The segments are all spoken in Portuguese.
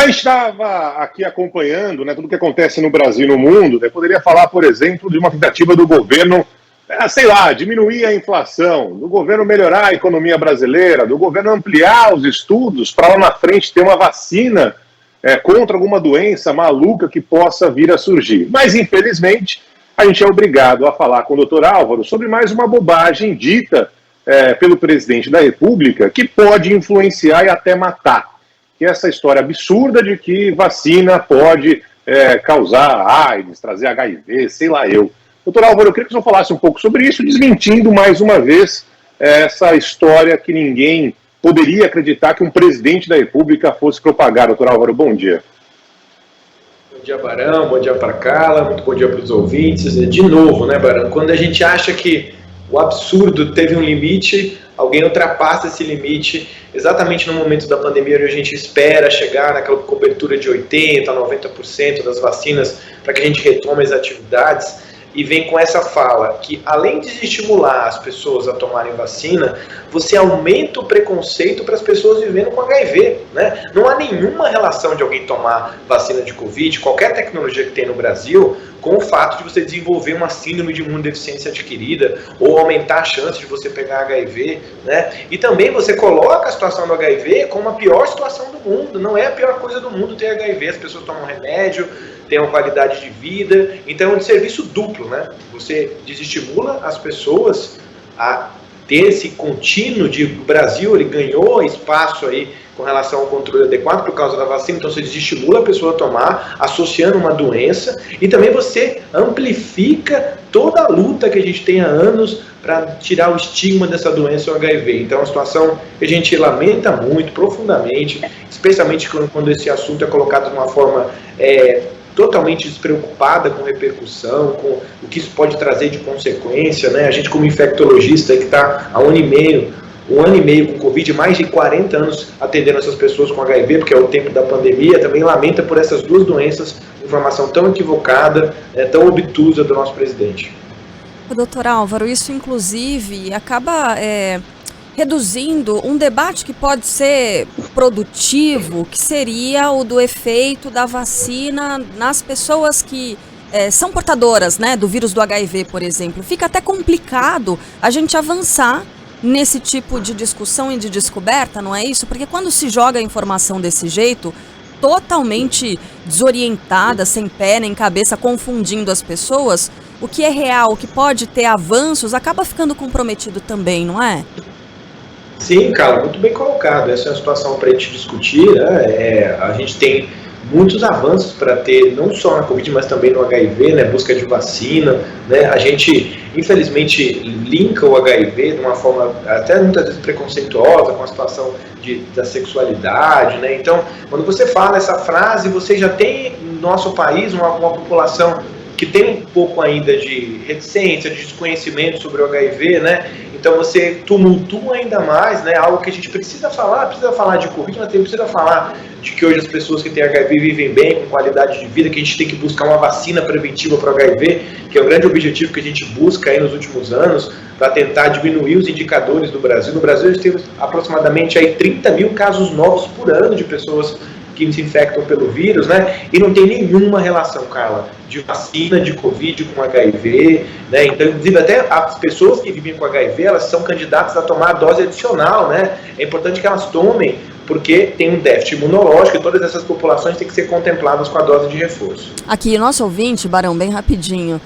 A gente estava aqui acompanhando, né, tudo que acontece no Brasil e no mundo, né, poderia falar, por exemplo, de uma tentativa do governo, sei lá, diminuir a inflação, do governo melhorar a economia brasileira, do governo ampliar os estudos para lá na frente ter uma vacina contra alguma doença maluca que possa vir a surgir. Mas, infelizmente, a gente é obrigado a falar com o Dr. Álvaro sobre mais uma bobagem dita pelo presidente da República que pode influenciar e até matar. Que é essa história absurda de que vacina pode causar AIDS, trazer HIV, sei lá eu. Doutor Álvaro, eu queria que o senhor falasse um pouco sobre isso, desmentindo mais uma vez essa história que ninguém poderia acreditar que um presidente da República fosse propagar. Doutor Álvaro, bom dia. Bom dia, Barão, bom dia para Carla, muito bom dia para os ouvintes. De novo, né, Barão, quando a gente acha que o absurdo teve um limite, alguém ultrapassa esse limite exatamente no momento da pandemia, onde a gente espera chegar naquela cobertura de 80%, 90% das vacinas para que a gente retome as atividades, e vem com essa fala que, além de estimular as pessoas a tomarem vacina, você aumenta o preconceito para as pessoas vivendo com HIV, né? Não há nenhuma relação de alguém tomar vacina de Covid, qualquer tecnologia que tem no Brasil, com o fato de você desenvolver uma síndrome de imunodeficiência adquirida ou aumentar a chance de você pegar HIV, né? E também você coloca a situação do HIV como a pior situação do mundo. Não é a pior coisa do mundo ter HIV, as pessoas tomam remédio, têm uma qualidade de vida, então é um serviço duplo, né? Você desestimula as pessoas a ter esse contínuo de o Brasil, ele ganhou espaço aí com relação ao controle adequado por causa da vacina, então você desestimula a pessoa a tomar, associando uma doença, e também você amplifica toda a luta que a gente tem há anos para tirar o estigma dessa doença, o HIV. Então é uma situação que a gente lamenta muito, profundamente, especialmente quando esse assunto é colocado de uma forma totalmente despreocupada com repercussão, com o que isso pode trazer de consequência, né? A gente, como infectologista que está há um ano e meio com Covid, mais de 40 anos atendendo essas pessoas com HIV, porque é o tempo da pandemia, também lamenta por essas duas doenças, informação tão equivocada, tão obtusa do nosso presidente. Doutor Álvaro, isso inclusive acaba reduzindo um debate que pode ser produtivo, que seria o do efeito da vacina nas pessoas que são portadoras, né, do vírus do HIV, por exemplo. Fica até complicado a gente avançar nesse tipo de discussão e de descoberta, não é isso? Porque quando se joga a informação desse jeito, totalmente desorientada, sem pé nem cabeça, confundindo as pessoas, o que é real, o que pode ter avanços, acaba ficando comprometido também, não é? Sim, Carla, muito bem colocado. Essa é uma situação para a gente discutir, né? A gente tem muitos avanços para ter, não só na Covid, mas também no HIV, né? Busca de vacina, né? A gente, infelizmente, linka o HIV de uma forma até muitas vezes preconceituosa com a situação da sexualidade, né? Então, quando você fala essa frase, você já tem no nosso país uma população que tem um pouco ainda de reticência, de desconhecimento sobre o HIV, né? Então você tumultua ainda mais, né? Algo que a gente precisa falar de Covid, mas precisa falar de que hoje as pessoas que têm HIV vivem bem, com qualidade de vida, que a gente tem que buscar uma vacina preventiva para o HIV, que é o grande objetivo que a gente busca aí nos últimos anos, para tentar diminuir os indicadores do Brasil. No Brasil, nós temos aproximadamente aí 30 mil casos novos por ano de pessoas que se infectam pelo vírus, né? E não tem nenhuma relação, Carla, de vacina de Covid com HIV, né? Então, inclusive, até as pessoas que vivem com HIV, elas são candidatas a tomar a dose adicional, né? É importante que elas tomem, porque tem um déficit imunológico e todas essas populações têm que ser contempladas com a dose de reforço. Aqui, nosso ouvinte, Barão, bem rapidinho,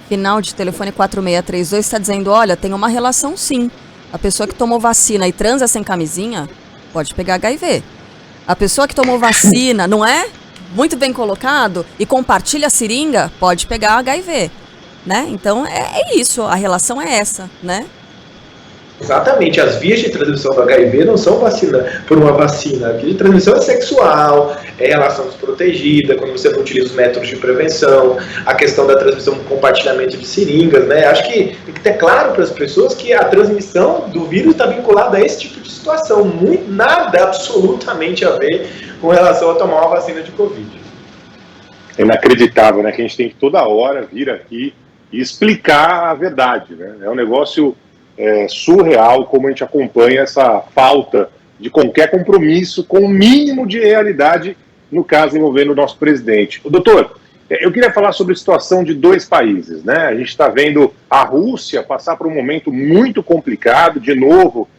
final de telefone 4632, está dizendo, olha, tem uma relação sim. A pessoa que tomou vacina e transa sem camisinha pode pegar HIV. A pessoa que tomou vacina, não é? Muito bem colocado, e compartilha a seringa, pode pegar HIV, né? Então é isso, a relação é essa, né? Exatamente, as vias de transmissão do HIV não são por uma vacina. A via de transmissão é sexual, é relação desprotegida, quando você não utiliza os métodos de prevenção, a questão da transmissão com compartilhamento de seringas, né? Acho que tem que ter claro para as pessoas que a transmissão do vírus está vinculada a esse tipo de situação. Nada absolutamente a ver com relação a tomar uma vacina de Covid. É inacreditável, né? Que a gente tem que toda hora vir aqui e explicar a verdade, né? É um negócio surreal como a gente acompanha essa falta de qualquer compromisso com o mínimo de realidade no caso envolvendo o nosso presidente. Doutor, eu queria falar sobre a situação de dois países, né? A gente está vendo a Rússia passar por um momento muito complicado, de novo,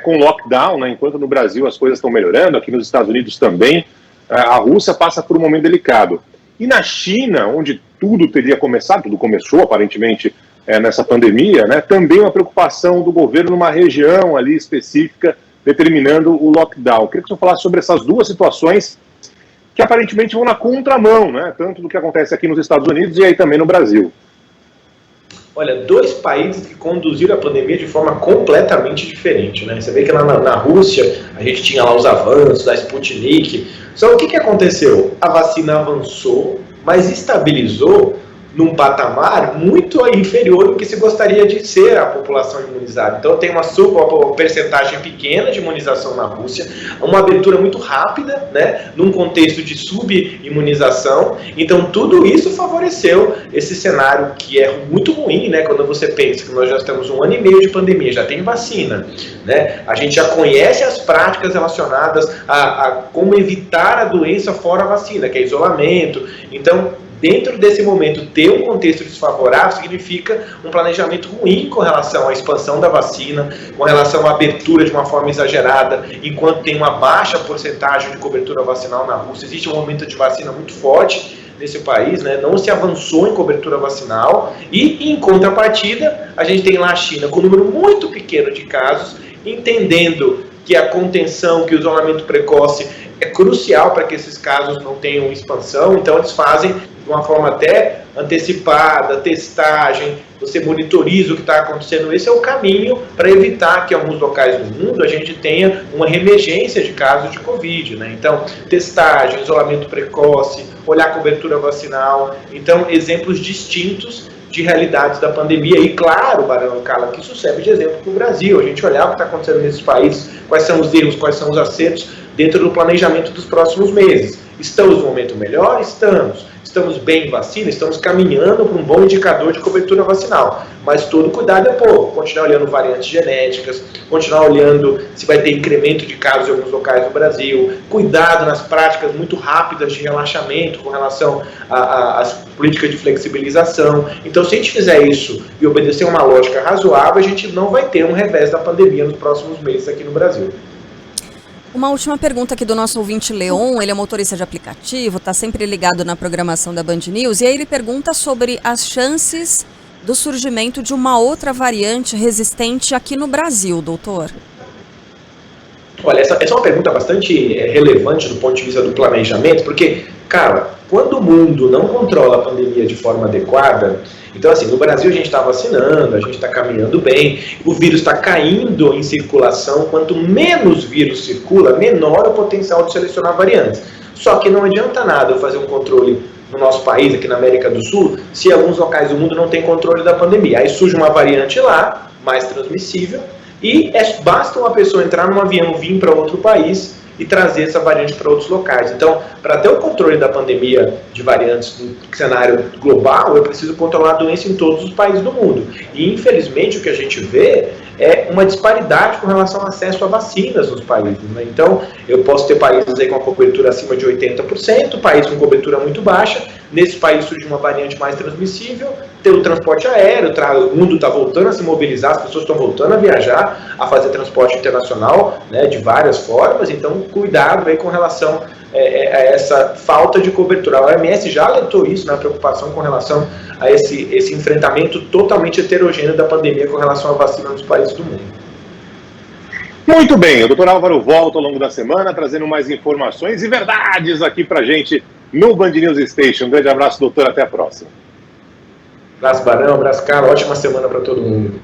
com lockdown, né? Enquanto no Brasil as coisas estão melhorando, aqui nos Estados Unidos também, a Rússia passa por um momento delicado. E na China, onde tudo teria começado, tudo começou aparentemente nessa pandemia, né? Também uma preocupação do governo numa região ali específica, determinando o lockdown. Eu queria que o senhor falasse sobre essas duas situações que aparentemente vão na contramão, né? Tanto do que acontece aqui nos Estados Unidos e aí também no Brasil. Olha, dois países que conduziram a pandemia de forma completamente diferente, né? Você vê que na Rússia a gente tinha lá os avanços da Sputnik. Só o que aconteceu? A vacina avançou, mas estabilizou num patamar muito inferior do que se gostaria de ser a população imunizada. Então tem uma percentagem pequena de imunização na Rússia, uma abertura muito rápida, né, num contexto de sub-imunização. Então tudo isso favoreceu esse cenário que é muito ruim, né, quando você pensa que nós já estamos 1 ano e meio de pandemia, já tem vacina, né, a gente já conhece as práticas relacionadas a como evitar a doença fora a vacina, que é isolamento. Então, dentro desse momento, ter um contexto desfavorável significa um planejamento ruim com relação à expansão da vacina, com relação à abertura de uma forma exagerada, enquanto tem uma baixa porcentagem de cobertura vacinal na Rússia. Existe um aumento de vacina muito forte nesse país, né? Não se avançou em cobertura vacinal e, em contrapartida, a gente tem lá a China com um número muito pequeno de casos, entendendo que a contenção, que o isolamento precoce é crucial para que esses casos não tenham expansão. Então eles fazem de uma forma até antecipada, testagem, você monitoriza o que está acontecendo. Esse é o caminho para evitar que em alguns locais do mundo a gente tenha uma reemergência de casos de Covid, né? Então, testagem, isolamento precoce, olhar a cobertura vacinal. Então, exemplos distintos de realidades da pandemia. E claro, Barão e Carla, que isso serve de exemplo para o Brasil. A gente olhar o que está acontecendo nesses países, quais são os erros, quais são os acertos dentro do planejamento dos próximos meses. Estamos no momento melhor? Estamos. Estamos bem em vacina? Estamos caminhando para um bom indicador de cobertura vacinal. Mas todo cuidado é pouco. Continuar olhando variantes genéticas, continuar olhando se vai ter incremento de casos em alguns locais do Brasil, cuidado nas práticas muito rápidas de relaxamento com relação às políticas de flexibilização. Então, se a gente fizer isso e obedecer uma lógica razoável, a gente não vai ter um revés da pandemia nos próximos meses aqui no Brasil. Uma última pergunta aqui do nosso ouvinte Leon, ele é motorista de aplicativo, está sempre ligado na programação da Band News, e aí ele pergunta sobre as chances do surgimento de uma outra variante resistente aqui no Brasil, doutor. Olha, essa é uma pergunta bastante relevante do ponto de vista do planejamento, porque, cara, quando o mundo não controla a pandemia de forma adequada, então assim, no Brasil a gente está vacinando, a gente está caminhando bem, o vírus está caindo em circulação, quanto menos vírus circula, menor o potencial de selecionar variantes. Só que não adianta nada eu fazer um controle no nosso país, aqui na América do Sul, se alguns locais do mundo não tem controle da pandemia. Aí surge uma variante lá, mais transmissível, e basta uma pessoa entrar num avião, vir para outro país e trazer essa variante para outros locais. Então, para ter o controle da pandemia de variantes no cenário global, eu preciso controlar a doença em todos os países do mundo. E, infelizmente, o que a gente vê é uma disparidade com relação ao acesso a vacinas nos países, né? Então, eu posso ter países aí com a cobertura acima de 80%, países com cobertura muito baixa. Nesse país surge uma variante mais transmissível, tem o transporte aéreo, o mundo está voltando a se mobilizar, as pessoas estão voltando a viajar, a fazer transporte internacional, né, de várias formas. Então, cuidado aí com relação a essa falta de cobertura. A OMS já alertou isso, na preocupação com relação a esse enfrentamento totalmente heterogêneo da pandemia com relação à vacina nos países do mundo. Muito bem, o doutor Álvaro volta ao longo da semana trazendo mais informações e verdades aqui pra gente no Band News Station. Um grande abraço, doutor, até a próxima. Abraço, Barão, abraço, Carla, ótima semana para todo mundo.